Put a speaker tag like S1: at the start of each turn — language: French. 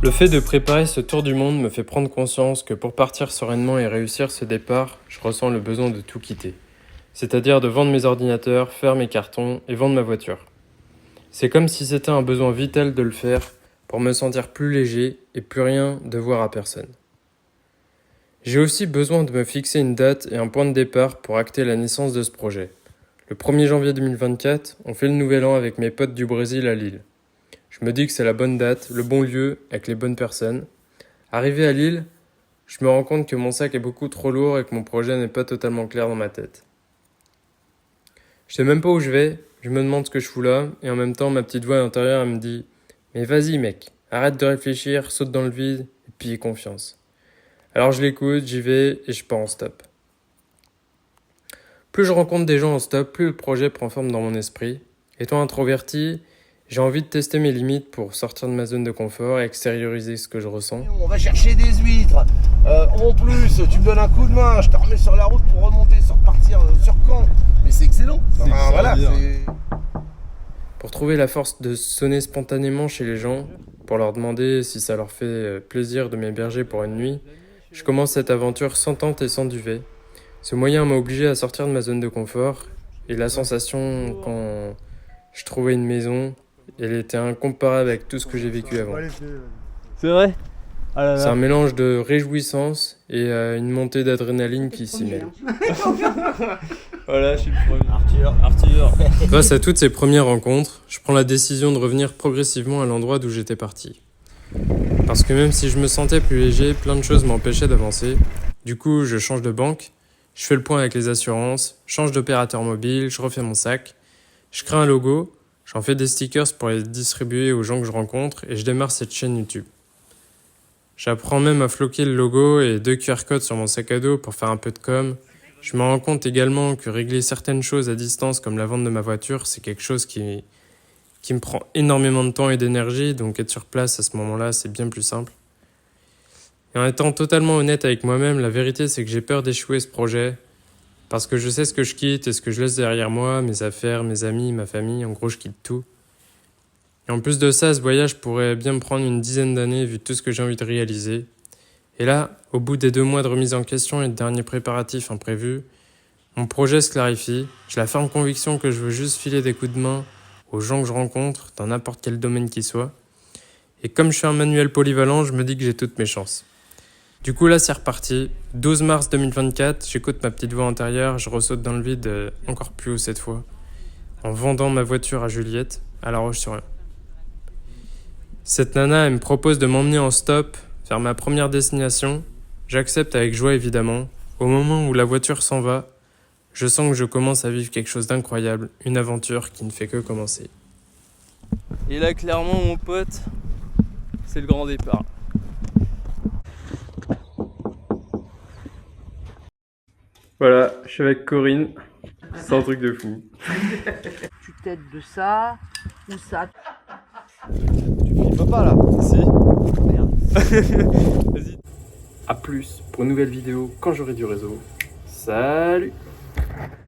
S1: Le fait de préparer ce tour du monde me fait prendre conscience que pour partir sereinement et réussir ce départ, je ressens le besoin de tout quitter. C'est-à-dire de vendre mes ordinateurs, faire mes cartons et vendre ma voiture. C'est comme si c'était un besoin vital de le faire pour me sentir plus léger et plus rien devoir à personne. J'ai aussi besoin de me fixer une date et un point de départ pour acter la naissance de ce projet. Le 1er janvier 2024, on fait le nouvel an avec mes potes du Brésil à Lille. Je me dis que c'est la bonne date, le bon lieu, avec les bonnes personnes. Arrivé à Lille, je me rends compte que mon sac est beaucoup trop lourd et que mon projet n'est pas totalement clair dans ma tête. Je sais même pas où je vais, je me demande ce que je fous là, et en même temps ma petite voix intérieure elle me dit « Mais vas-y mec, arrête de réfléchir, saute dans le vide, et puis aie confiance. » Alors je l'écoute, j'y vais, et je pars en stop. Plus je rencontre des gens en stop, plus le projet prend forme dans mon esprit. Étant introverti, j'ai envie de tester mes limites pour sortir de ma zone de confort et extérioriser ce que je ressens.
S2: On va chercher des huîtres. En plus, tu me donnes un coup de main, je te remets sur la route pour remonter, sur repartir sur Caen. Mais c'est excellent.
S1: Pour trouver la force de sonner spontanément chez les gens, pour leur demander si ça leur fait plaisir de m'héberger pour une nuit, je commence cette aventure sans tente et sans duvet. Ce moyen m'a obligé à sortir de ma zone de confort, et la sensation quand je trouvais une maison, elle était incomparable avec tout ce que j'ai vécu avant.
S3: C'est vrai? Ah là là.
S1: C'est un mélange de réjouissance et une montée d'adrénaline qui s'y mêle.
S3: Voilà, je suis le premier. Arthur.
S1: Grâce à toutes ces premières rencontres, je prends la décision de revenir progressivement à l'endroit d'où j'étais parti. Parce que même si je me sentais plus léger, plein de choses m'empêchaient d'avancer. Du coup, je change de banque, je fais le point avec les assurances, change d'opérateur mobile, je refais mon sac, je crée un logo, j'en fais des stickers pour les distribuer aux gens que je rencontre et je démarre cette chaîne YouTube. J'apprends même à floquer le logo et 2 QR codes sur mon sac à dos pour faire un peu de com. Je me rends compte également que régler certaines choses à distance comme la vente de ma voiture, c'est quelque chose qui me prend énormément de temps et d'énergie, donc être sur place à ce moment-là, c'est bien plus simple. Et en étant totalement honnête avec moi-même, la vérité c'est que j'ai peur d'échouer ce projet, parce que je sais ce que je quitte et ce que je laisse derrière moi, mes affaires, mes amis, ma famille, en gros je quitte tout. Et en plus de ça, ce voyage pourrait bien me prendre une dizaine d'années vu tout ce que j'ai envie de réaliser. Et là, au bout des 2 mois de remise en question et de derniers préparatifs imprévus, mon projet se clarifie. J'ai la ferme conviction que je veux juste filer des coups de main aux gens que je rencontre, dans n'importe quel domaine qu'il soit. Et comme je suis un manuel polyvalent, je me dis que j'ai toutes mes chances. Du coup là c'est reparti, 12 mars 2024, j'écoute ma petite voix intérieure, je ressaute dans le vide encore plus haut cette fois, en vendant ma voiture à Juliette, à La Roche-sur-Yon. Cette nana, elle me propose de m'emmener en stop vers ma première destination, j'accepte avec joie évidemment. Au moment où la voiture s'en va, je sens que je commence à vivre quelque chose d'incroyable, une aventure qui ne fait que commencer.
S3: Et là, clairement, mon pote, c'est le grand départ.
S1: Voilà, je suis avec Corinne, c'est un truc de fou.
S4: Tu t'aides de ça ou ça.
S3: Tu peux pas là. Si.
S4: Merde.
S3: Vas-y.
S1: A plus pour une nouvelle vidéo quand j'aurai du réseau. Salut!